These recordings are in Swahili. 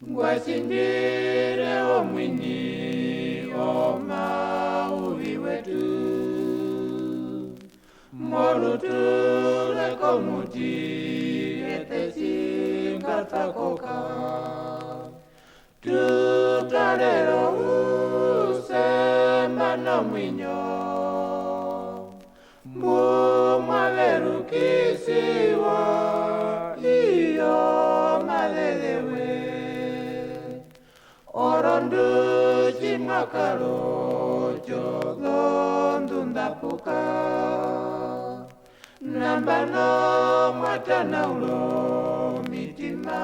Ngwasindire omwini omauvi wetu, morutule komuti etesinga takoka, tutalero usemba no mwinyo, mwaverukisiwa iyo malelewe, orondu chimakalo chogondo ndapuka, nambano mwatanaulo mitima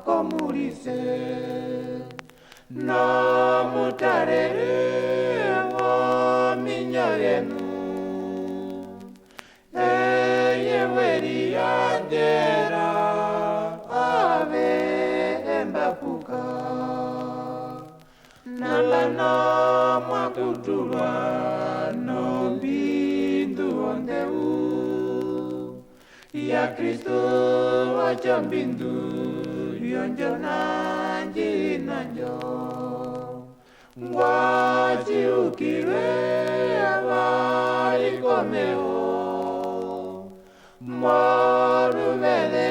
komulise, no mutarerewo minyo yenu, eyeweri yandera ave embapuka, nambano mwakutulwa no mbindu ondeu ya Kristu wacho mbindu yonjo nanji nanjo, ngwachiukire abarikomeo moruvele